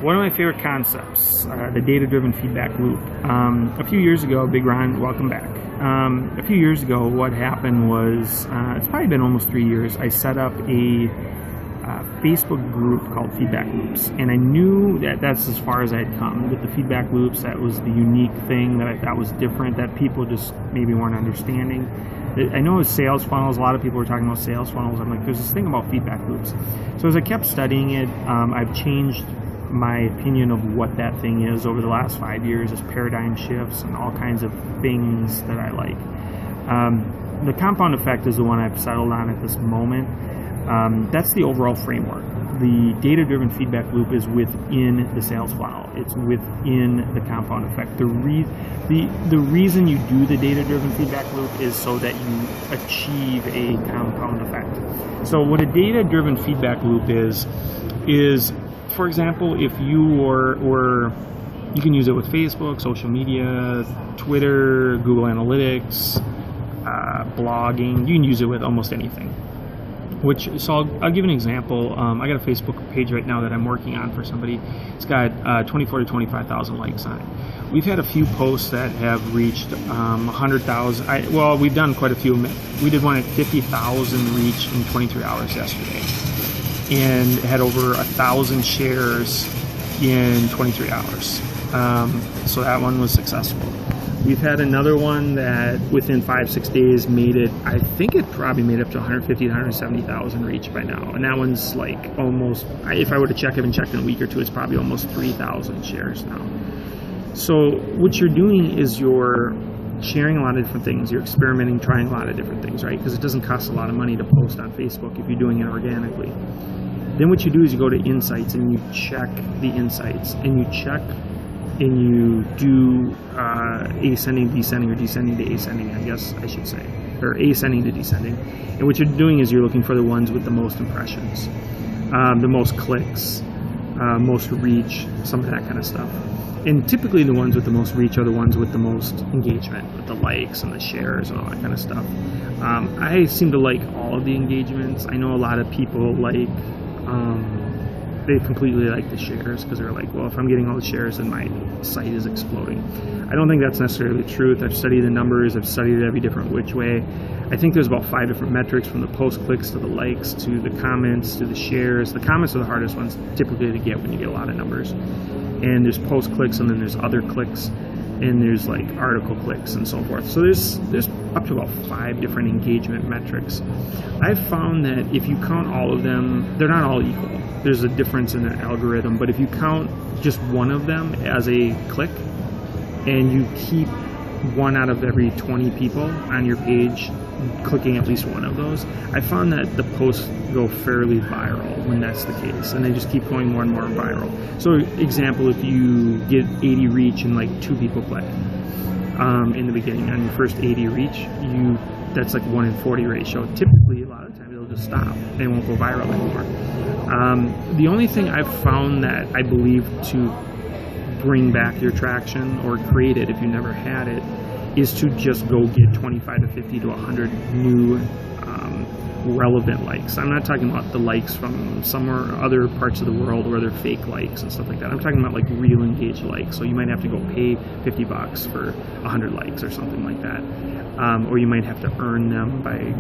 One of my favorite concepts, the data-driven feedback loop. A few years ago, Big Ron, welcome back. A few years ago, what happened was, it's probably been almost 3 years, I set up a Facebook group called Feedback Loops, and I knew that that's as far as I had come with the feedback loops. That was the unique thing that I thought was different, that people just maybe weren't understanding. I know with sales funnels, a lot of people were talking about sales funnels. I'm like, there's this thing about feedback loops. So as I kept studying it, I've changed my opinion of what that thing is over the last 5 years as paradigm shifts and all kinds of things that I like. The compound effect is the one I've settled on at this moment. That's the overall framework. The data-driven feedback loop is within the sales funnel. It's within the compound effect. The reason you do the data-driven feedback loop is so that you achieve a compound effect. So what a data-driven feedback loop is, for example, if you you can use it with Facebook, social media, Twitter, Google Analytics, blogging. You can use it with almost anything. So I'll give an example. I got a Facebook page right now that I'm working on for somebody. It's got 24,000 to 25,000 likes on it. We've had a few posts that have reached 100,000. Well, we've done quite a few. We did one at 50,000 reach in 23 hours yesterday, and had over 1,000 shares in 23 hours. So that one was successful. We've had another one that within 5-6 days made it, I think it probably made up to 150,000 to 170,000 reach by now. And that one's like almost, if I were to check, I haven't checked in a week or two, it's probably almost 3,000 shares now. So what you're doing is you're sharing a lot of different things. You're experimenting, trying a lot of different things, right? Because it doesn't cost a lot of money to post on Facebook if you're doing it organically. Then what you do is you go to insights and you check the insights, and you check and you do ascending, descending, or descending to ascending, I guess I should say, or ascending to descending. And what you're doing is you're looking for the ones with the most impressions, the most clicks, most reach, some of that kind of stuff. And typically the ones with the most reach are the ones with the most engagement, with the likes and the shares and all that kind of stuff. I seem to like all of the engagements. I know a lot of people like, they completely like the shares because they're like, well, if I'm getting all the shares, then my site is exploding. I don't think that's necessarily the truth. I've studied the numbers. I've studied it every different which way. I think there's about 5 different metrics, from the post clicks to the likes to the comments to the shares. The comments are the hardest ones typically to get when you get a lot of numbers. And there's post clicks, and then there's other clicks, and there's like article clicks and so forth. So there's up to about 5 different engagement metrics. I've found that if you count all of them, they're not all equal. There's a difference in the algorithm, but if you count just one of them as a click, and you keep 1 out of every 20 people on your page clicking at least one of those, I found that the posts go fairly viral when that's the case, and they just keep going more and more viral. So example, if you get 80 reach and like 2 people click in the beginning on your first 80 reach, that's like 1 in 40 ratio. Typically, a lot of the time it'll just stop. They won't go viral anymore. The only thing I've found that I believe to bring back your traction or create it if you never had it is to just go get 25 to 50 to 100 new relevant likes. I'm not talking about the likes from somewhere other parts of the world where they're fake likes and stuff like that. I'm talking about like real engaged likes. So you might have to go pay $50 for 100 likes or something like that. Or you might have to earn them by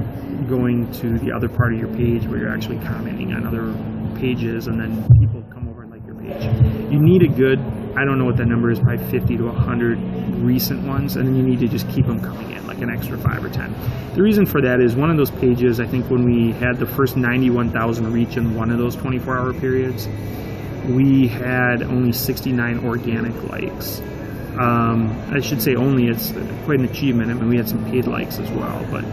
going to the other part of your page where you're actually commenting on other pages, and then people come over and like your page. You need a good, I don't know what that number is, probably 50 to 100 recent ones, and then you need to just keep them coming in, like an extra 5 or 10. The reason for that is one of those pages, I think when we had the first 91,000 reach in one of those 24-hour periods, we had only 69 organic likes. I should say only, it's quite an achievement. I mean, we had some paid likes as well, but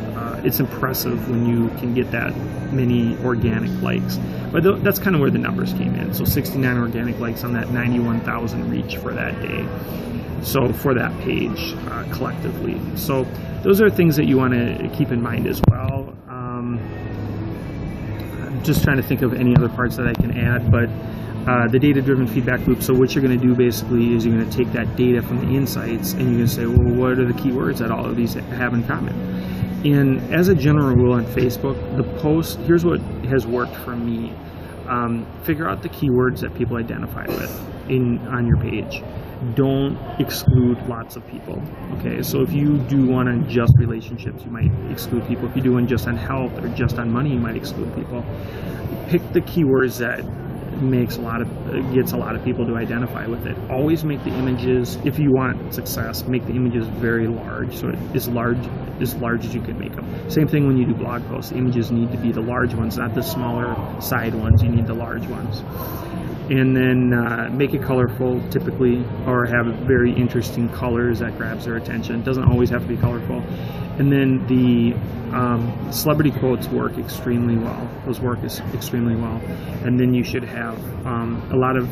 it's impressive when you can get that many organic likes. But that's kind of where the numbers came in. So 69 organic likes on that 91,000 reach for that day. So for that page collectively. So those are things that you want to keep in mind as well. I'm just trying to think of any other parts that I can add, but the data-driven feedback loop. So what you're going to do basically is you're going to take that data from the insights, and you're going to say, well, what are the keywords that all of these have in common? And as a general rule on Facebook, the post, here's what has worked for me. figure out the keywords that people identify with on your page. Don't exclude lots of people. Okay, so if you do one on just relationships, you might exclude people. If you do one just on health or just on money, you might exclude people. Pick the keywords that gets a lot of people to identify with it. Always make the images, if you want success, make the images very large, so as large as you can make them. Same thing when you do blog posts. The images need to be the large ones, not the smaller side ones. You need the large ones. And then make it colorful, typically, or have very interesting colors that grabs their attention. It doesn't always have to be colorful. And then the celebrity quotes work extremely well. Those work extremely well. And then you should have a lot of